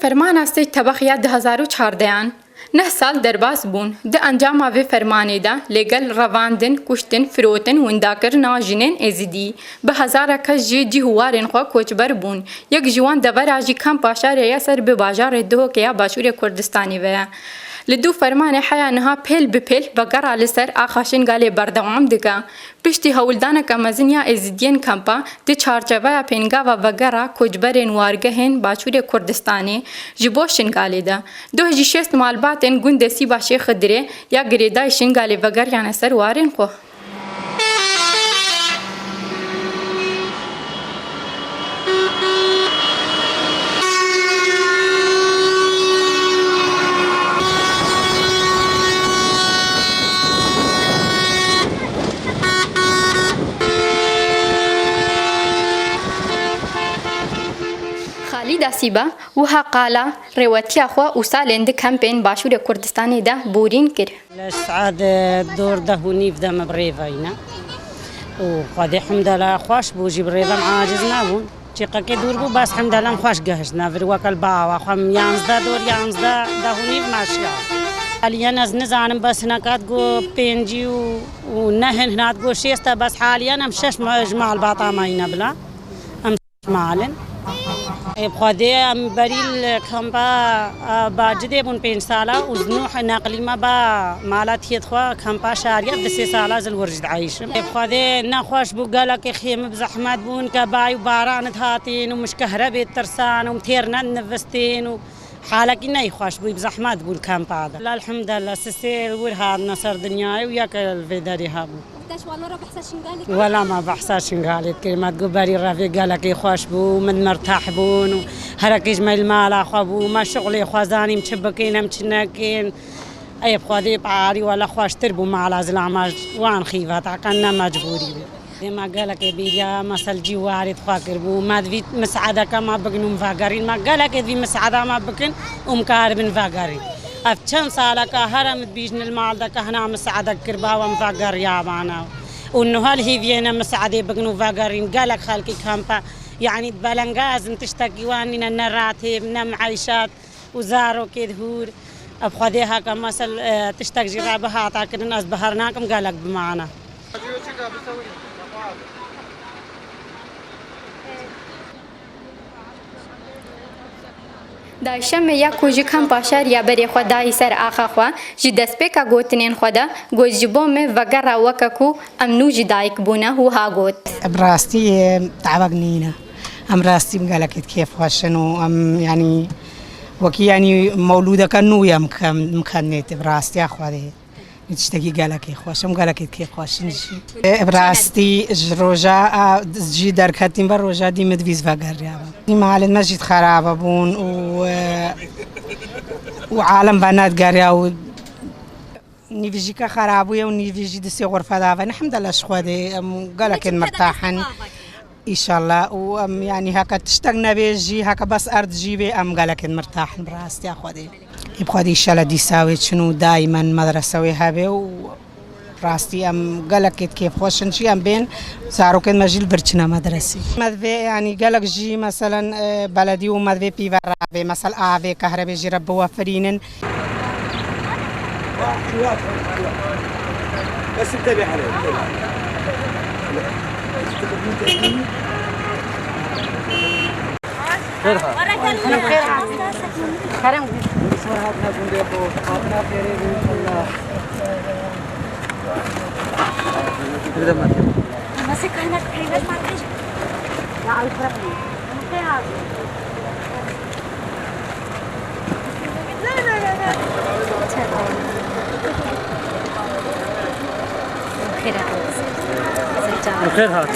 فرمانا سی تبخیا 2014 نه سال درباس بون ده انجام آوی فرمانه دا لگل رواندن کشتن فروتن ونداکر ناجنین ازدی به هزار کس جی هوارن خوا کوچبر بون یک جوان دبر آجی کم پاشا ریا سر به باجار دهو کیا باشور کردستانی ویا لدو فرمان حیا نها پیل بپیل بقرا لسر آخاشن گاله بردوام دکا پشتی هولدانا کمزنیا ازدین کمپا ده چارچوه پینگا و بقرا کوچبرن وارگهن باشور کردستانی جبوشن گاله دا دو هجی شست مالباتن گندسی باشه خدره یا گریدایشن گاله بقر یعنی سر وارن خو داسیبا وها قالا رواتیا خو وسالند کمپین باشور کردستانی ده بورین کر السعاد دور ده ونيف ده مبريفاينا وقد الحمد لله خوش بوجي بريفا عاجز نابون شقا كدور بو بس الحمد لله خوش جهشنا في وكل باوا خم يانزدا دور يانزدا ده ونيف ماشيا حاليا نزانم بس هناك تقو بينجي ونهن هناك تقو شيستا بس حاليا امشش مجمع الباطا ماينا بلا امشش مالن بخوادي ام بريل كمبا باجدي بون 5 ساله وزنوح نقلي ما با مالات يدخوا كمبا شاريه بس ساله زل ورجد عايش بخوادي نخوش بو قالك خيم بزحمات بون كباي وباران هاتين ومش كهرباء ترسان ومثيرنا نفستين حالك إنه يخوش بو بزحمات بو الكامب هذا لا الحمد لله سير ورهاد نصر دنياي وياك الفيداري هابو ولا ما بحساش قالت كلمات قبري الرفيق قالك يخوش بو من مرتاح بون وهرك يجمع المال اخو بو ما شغلي خوازاني مشبكين مشناكين اي بخوادي بعاري ولا خوش تربو مع العماج وان خيفات عقلنا مجبوري ما قالك بيجا مسل جواري تفكر بو ما دفيت مساعدة كما بقنو مفاقرين ما قالك دفي مساعدة ما بقن ومكارب مفاقرين أفتشان سالك هرمت بيجن المال دك هنا مساعدة كربا ومفاقر يابانا وإنه هل هي فينا مساعدة بقنو مفاقرين قالك خالكي كامبا يعني بلنغاز تشتكي واننا الراتب نم عيشات وزارو كدهور أبخديها كمثل تشتكي جرابها تاكد الناس بهرناكم قالك بمعنا دایشم یا کوچی کم پاشار یا بری خدای سر آخا خوا جی دست به کا گوتنین خدا گوجبوم وگر وککو امنو جدایک بونه هو ها گوت براستي تعبقنينا ام راستي مقالك كيف خوشنو ام يعني وكي يعني مولوده كنو يا مكنت براستي اخوادي تشتكي قالك خوشم قالك كيف خوشني براستي جروجا جي دركتين بروجا دي مدفيز فقر يا دي مال المسجد خراب بون وعالم بنات قريا و نيفيجيكا خرابويا ونيفيجي دسي غرفه دافا الحمد لله شخوادي قالك مرتاحن ان شاء الله وام يعني هكا تشتغنا بيجي هكا بس ارض جيبي ام قالك مرتاح براستي اخوادي يبغى ان شاء الله دي ساوي شنو دائما مدرسه وهابه وراستي ام قالك كيف خوش نشي ام بين صاروا كان مجيل برشنا مدرسي مدفي يعني قالك جي مثلا بلدي ومدفي بيفرابي مثلا افي كهرباء جي رب وفرين بس انتبه عليه خيرها خيرها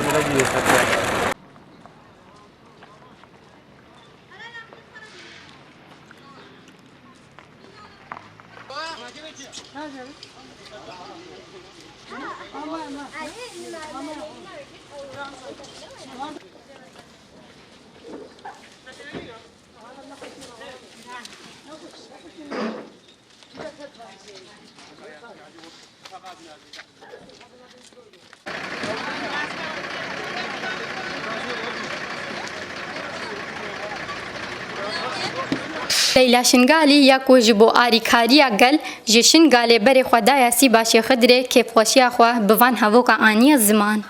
لیلا شنگالی یا کو جبو آریکاریا گل جی شنگالی بری خدایا سی باشی خدره کیف خوشیا خوا بوان هوا کا آنی زمان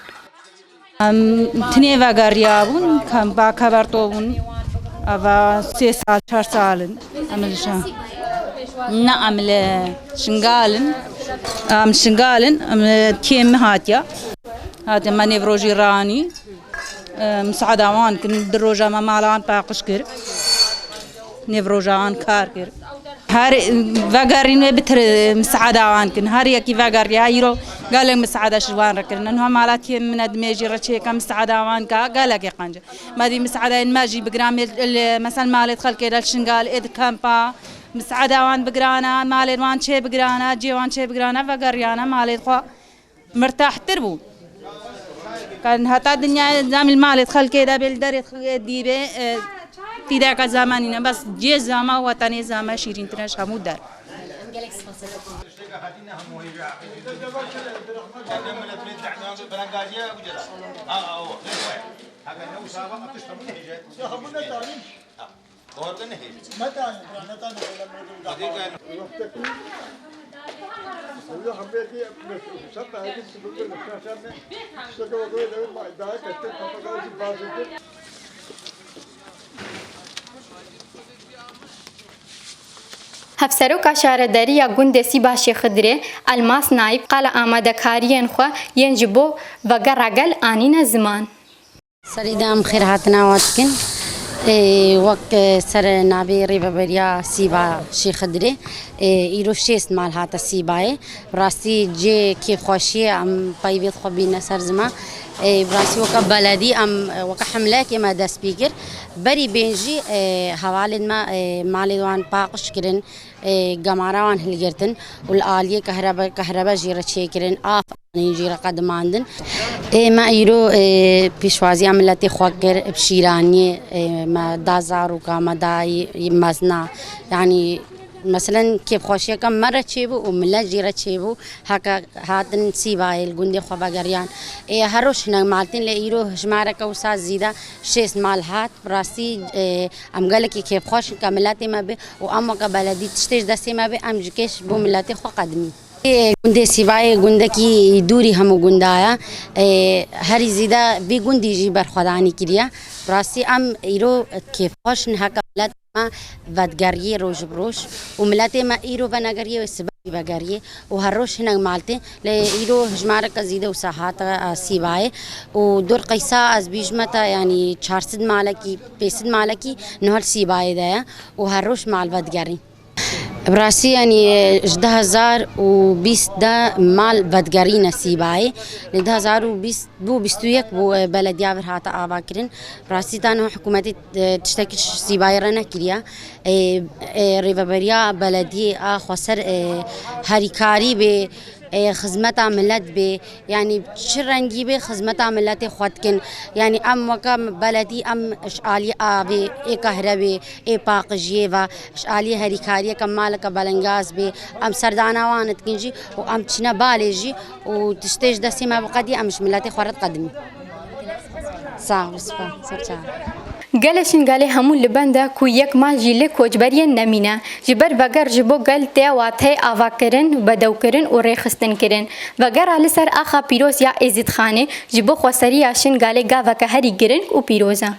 تنی وگریابون کم با کبرتون و 3 سال 4 سال عملشان نعمل شنگالن تیم هاتیا هات من فروجي راني مساعدة وان كن دروجة ما مالان باقش كر نفروجان كار كر هار وگرین بتر مساعدة وان كن هار يكي وگر يايرو قال مساعدة شوان ركرنا إنه مالاتي من دميجي رشيء كم مساعدة وان كا قال لك قنجة ما دي مساعدة إن ما جي بجرام مثلا مالت خلك إلى الشنقال إد كامبا مساعدة وان بجرانا مالت وان شيء بجرانا جي وان شيء بجرانا وگريانا مالت خوا مرتاح تربو كان هتا الدنيا زام المال تخل كده بالدار دي به تداك زماننا بس جي زما وطني زما شيرين تناش همو دار هفسروکا شارداری گوند سیباشی خدره الماس نایب قال آماده کاریان خو ینجبو وگر رگل آنین زمان سریدام خیر هاتنا واتکن وقت سر نابی ریبا بریا سیبا شی خدره ایرو شیست مال هات سیبای راستی جه کیف خوشی ام پایویت خوبی سر زمان براسي وكا بلدي وكا حملة كما دا سبيكر بري بينجي حوالد ما مالدوان باقش كرن قماروان هلگرتن والآلية كهرباء جيرا تشيكرن آف جيرا قدماندن ما ايرو بيشوازي عملتي خواكر بشيراني ما دازاروكا ما داي مزنا يعني مثلا كيف خوشية كم مرة تشيبو وملا جيرة تشيبو هكا هاتن سيباي الجندي خبا جريان هروش هنا مالتين لإيرو هجمارة كوسا زيدا 6 مال هات براسي أم قالك كيف خوش كملاتي ما بي وأما كبلدي تشتيش دسي ما بي أم جكش بو ملاتي خو قدمي گنده سیبای گنده کی دوری همو گندایا هری زیدا بی گندی جی برخوادانی کردیا براستی ام ایرو کیف خوش نه کملات ما ودگریه روز بروش و ملت ما ایرو بنگریه و سبب بگریه و هر روز هنگ مالته ل ایرو هجماره کزیده و ساحات سیبای و دور قیسا از بیجمتا یعنی 400 مالکی 500 مالکی نهال سیبای دایا و هر روز مال ودگری براسي يعني 2020 ده مال بدگري نصيباي 2020 بو بيستويك بو بلديا برهاتا آباكرين براسي تانو حكومتي تشتكي سيباي رنا كريا ريفابريا بلدي خسر هريكاري ب خدمت عملت به يعني شرنجي به خدمت عملت خودكن يعني ام وكم بلدي ام اشعالي ابي كهرباء باقجيه و اشعالي هريكاريه كمالك بلنغاز به ام سردانا وانت كنجي وام تشنا بالجي وتشتيج دسي ما بقدي ام ملاتي خرط قدمي صح وصفه صح گلشن گله همون لبنده کو یک مال جیله کوچبری نمینه جبر وگر جبو گل ته واته آوا کرن بدو کرن و ریخستن کرن وگر علی سر آخا پیروز یا ازید خانه جبو خوسری آشن گله گا وکه هری گرن و پیروزه